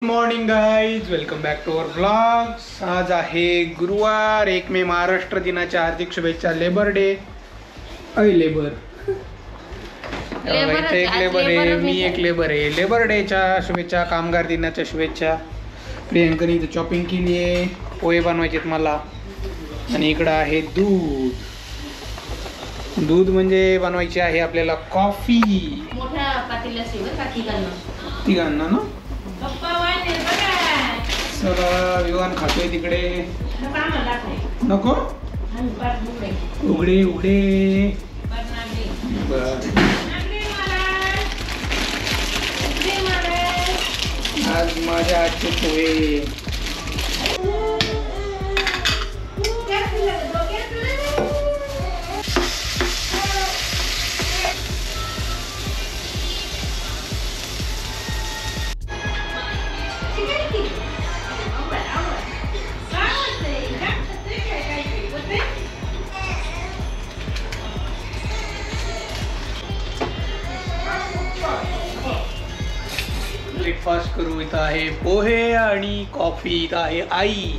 Morning guys, welcome back to our blogs. आज आहे गुरुवार 1 मे, महाराष्ट्र दिनाच्या हार्दिक शुभेच्छा। लेबर डे लेबर इथे एक लेबर आहे, मी एक लेबर आहे। लेबर डेच्या शुभेच्छा, कामगार दिनाच्या शुभेच्छा। प्रियंकाने इथे शॉपिंग केली आहे, पोहे बनवायचे मला। आणि इकडं आहे दूध म्हणजे बनवायची आहे आपल्याला कॉफी। मोठ्या पातेल्यात तिघांना ना। चला विवान खातोय तिकडे, नको उघडे उघडे। आज माझ्या आजचे पोहे। ब्रेकफास्ट करू। इथं आहे पोहे आणि कॉफी। इथं आहे आई।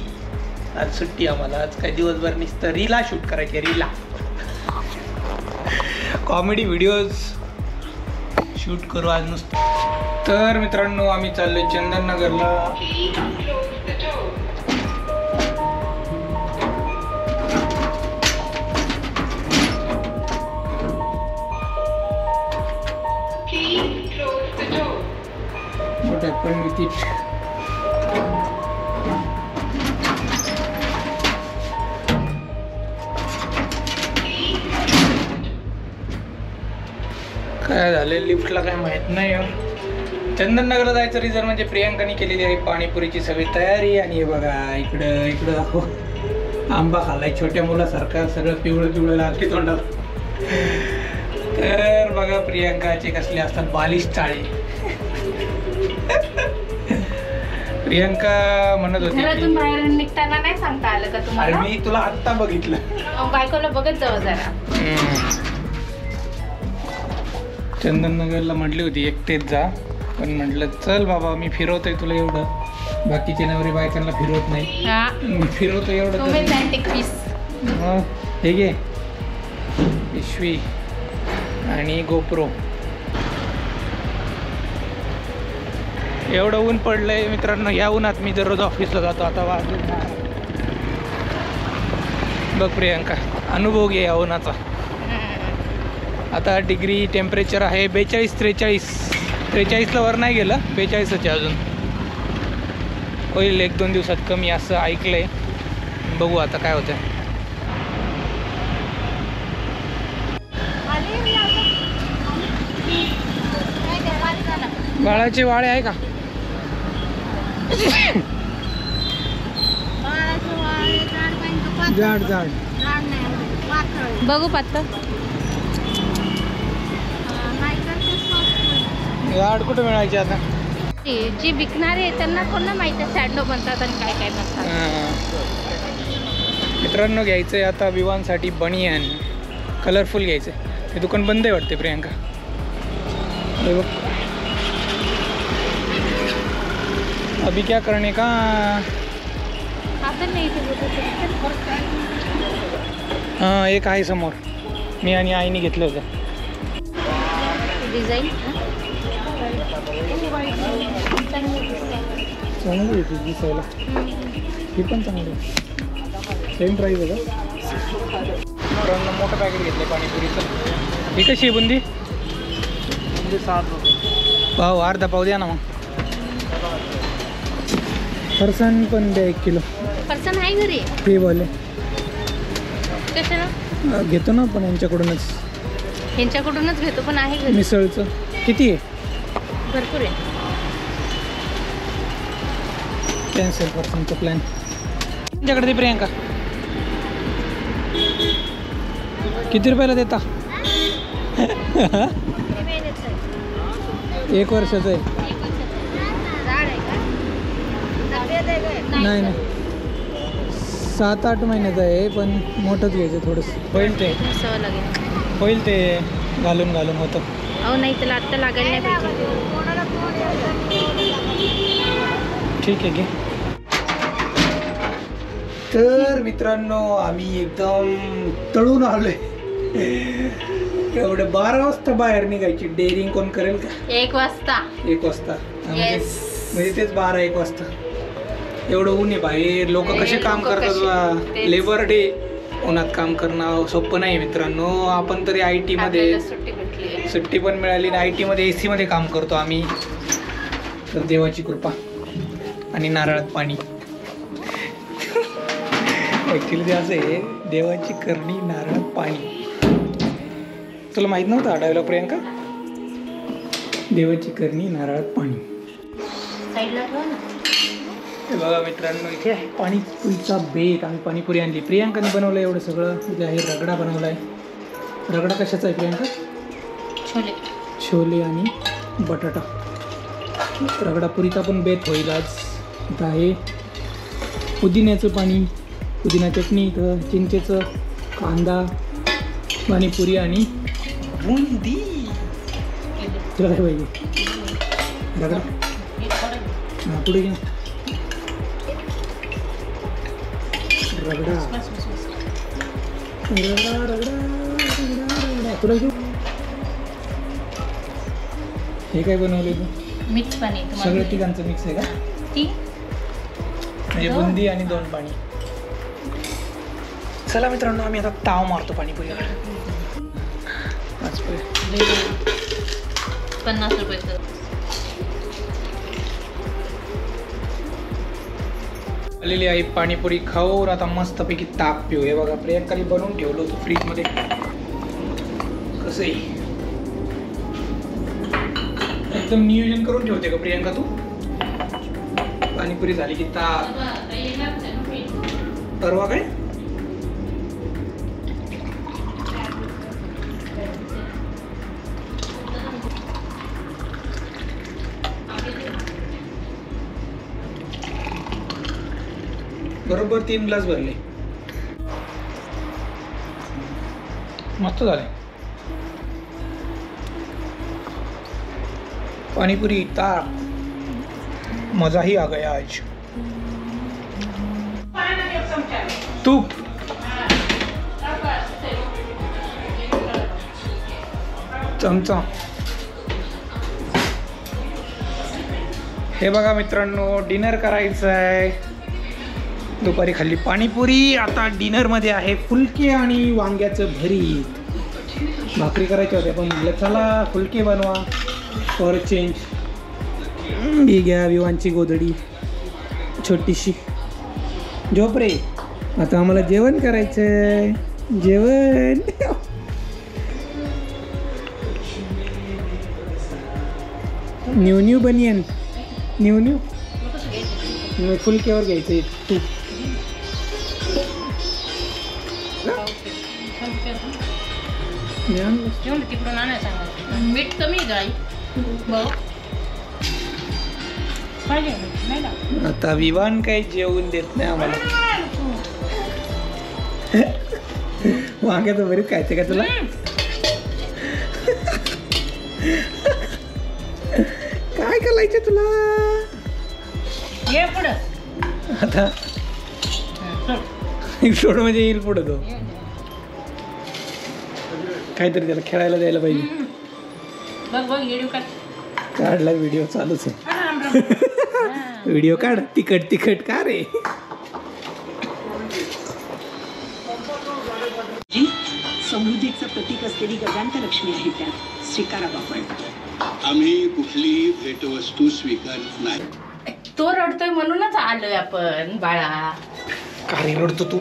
आज सुट्टी आम्हाला, आज काय दिवसभर नुसतं रीला शूट करायचे, रीला कॉमेडी व्हिडिओज शूट करू आज नुसतं। तर मित्रांनो, आम्ही चाललोय चंदननगरला। पण काय झाले लिफ्टला काय माहित नाही। चंदननगरला जायचं रिझन म्हणजे प्रियंकाने केलेली आहे पाणीपुरीची सगळी तयारी। आणि हे बघा इकडं दाखव, आंबा खाल्लाय छोट्या मुलासारखा, सगळं पिवळं पिवळं लागते तोंडात। तर बघा प्रियंकाचे कसले असतात बालिश चाळे। प्रियंका म्हणत होती घरातून बाहेर निघताना नाही सांगता आलं का तुम्हाला? मी तुला आत्ता बघितलं। बायकोला बघत जाऊ जरा। चंदननगरला म्हटली होती एकटेच जा, पण म्हटलं चल बाबा मी फिरवतोय तुला एवढं। बाकीचे नवरे बायकांना फिरवत नाही, मी फिरवतो एवढं। हे घे पिशवी आणि गोप्रो। एवढं ऊन पडलंय मित्रांनो, या उन्हात मी दररोज ऑफिसला जातो। आता वाजून बघ प्रियंका, अनुभव घे या उन्हाचा। आता डिग्री टेम्परेचर आहे 42-43 वर नाही गेलं, 42च आहे अजून। होईल 1-2 दिवसात कमी असं ऐकलंय, बघू आता काय होतं। बाळाचे वाळे आहे का? जाड जाड बघू पात्र जाड कुठे मिळायचे आता? जी विकणारे आहे त्यांना कोणा माहिती आहे सँडो म्हणतात आणि काय काय म्हणतात। मित्रांनो घ्यायचंय आता विवानसाठी बनियान, कलरफुल घ्यायचंय। ते दुकान बंद आहे वाटते प्रियंका। अभी क्या करने का? हाँ एक आहे समोर, मी आणि आईने घेतलं होतं। डिझाईन चांगली होती दिसायला, ही पण चांगली, सेम प्राईस आहे का? मोठं पॅकेट घेतलं पाणीपुरीचं। ही कशी आहे बुंदी? 7 रुपये पाव, अर्धा पाव द्या ना मग। फरसाण पण द्या 1 किलो। फरसाण आहे घरी ते बोले कशाला घेतो ना आपण यांच्याकडूनच घेतो, पण आहे घरी। मिसळचं किती आहे? भरपूर आहे। कॅन्सल फरसाणचा प्लॅन तुमच्याकडे दे प्रियंका। किती रुपयाला देता? 1 वर्षाचं आहे। नाही 7-8 महिन्याचं आहे, पण मोठंच घ्यायचं थोडंसं। होईल ते घालून होतं। अहो नाही त्याला आत्ता लागायला नाही पाहिजे। ठीक आहे घे. तर मित्रांनो आम्ही एकदम तळून आलोय. एवढे 12 वाजता बाहेर निघायची. डेअरिंग कोण करेल का? 1 वाजता. 1 वाजता म्हणजे तेच 12-1 वाजता. एवढं ऊन आहे बाहेर. लोक कसे काम करतात. लेबर डे उन्हात काम करणं सोपं नाही मित्रांनो. आपण तरी IT मध्ये सुट्टी पण मिळाली. IT मध्ये AC मध्ये काम करतो आम्ही. तर देवाची कृपा आणि नारळात पाणी. ॲक्च्युली ते असं आहे, देवाची करणी नारळात पाणी. तुला माहित नव्हतं डायलॉग प्रियंका? देवाची करणी नारळात पाणी. हे बघा मित्रांनो इथे आहे पाणीपुरीचा बेत. आम्ही पाणीपुरी आणली. प्रियांकाने बनवलं एवढं सगळं. इथे आहे रगडा बनवला आहे. रगडा कशाचा आहे प्रियांका? छोले आणि बटाटा. रगडा पुरीचा पण बेत होईल आज. इथं आहे पुदिन्याचं पाणी, पुदिना चटणी, इथं चिंचेचं, कांदा, पाणीपुरी आणि बुंदी. तुला काय पाहिजे? रगडा हां पुढे घे. रगडा रगडा रगडा रगडा. तुला घेऊ. हे काय बनवले तू? मिक्स पाणी. सगळं तिघांचं मिक्स आहे का? म्हणजे बुंदी आणि 2 पाणी. चला मित्रांनो आम्ही आता ताव मारतो पाणीपुरीवर. 50 रुपये. आलेली आहे पाणीपुरी खाऊन. आता मस्तपैकी ताक पिऊ. हे बघा प्रियंकाने बनवून ठेवलं होतं फ्रीजमध्ये. कसं आहे एकदम नियोजन करून ठेवते का प्रियंका तू? पाणीपुरी झाली की ताक. परवा काय बरोबर 3 ग्लास भरले. मस्त झाले. पाणीपुरी ताक मजा ही आ गया आज. तूप चमचा. हे बघा मित्रांनो डिनर करायचं आहे. दुपारी खाल्ली पाणीपुरी. आता डिनरमध्ये आहे फुलके आणि वांग्याचं भरीत. भाकरी करायच्या होत्या पण म्हटलं चला फुलके बनवा फॉर चेंज. ही घ्या विवांची गोधडी छोटीशी. झोप रे. आता आम्हाला जेवण करायचंय. जेवण. न्यू बनियन. न्यू फुलकेवर घ्यायचं तूप. तिकडून आणायचं. मीठ कमी गाई. आता विवान काही जेवून देत नाही आम्हाला. वांग्याचं बरीच खायचं का तुला? काय करायचं तुला? ये पुढं. आता सोड म्हणजे येईल पुढं तो. काहीतरी त्याला खेळायला द्यायला पाहिजे. काढला व्हिडिओ चालूच आहे. व्हिडिओ काढ. तिखट का रे? समृद्धीचं प्रतीक असलेली गजांत लक्ष्मी आहे. त्यात स्वीकारावं आपण. आम्ही कुठलीही भेटवस्तू स्वीकारत नाही. तो रडतोय म्हणूनच आलोय आपण. बाळा का रे रडतो तू?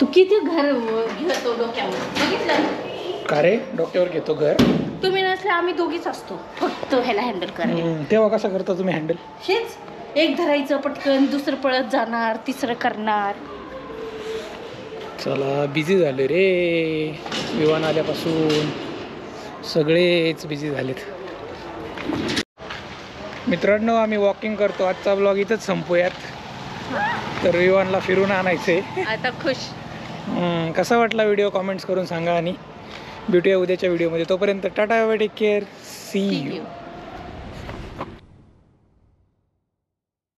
तू किती घर घेतो डोक्यावर बघितलं का रे? डोक्यावर घेतो घर. तुम्ही नसले आम्ही दोघीच असतो फक्त ह्याला हँडल करायला. तेव्हा कसं करता तुम्ही हँडल? हेच एक धरायचं पटकन, दुसरं पळत जाणार, तिसरं करणार. चला बिझी झाले रे. विमान आल्यापासून सगळेच बिझी झालेत. मित्रांनो आम्ही वॉकिंग करतो. आजचा ब्लॉग इथंच संपूयात. तर विवानला फिरून आणायचंय. आता खुश. कसा वाटला व्हिडिओ कमेंट्स करून सांगा आणि भेटूया उद्याच्या व्हिडिओमध्ये. तोपर्यंत tata bye take care. See you.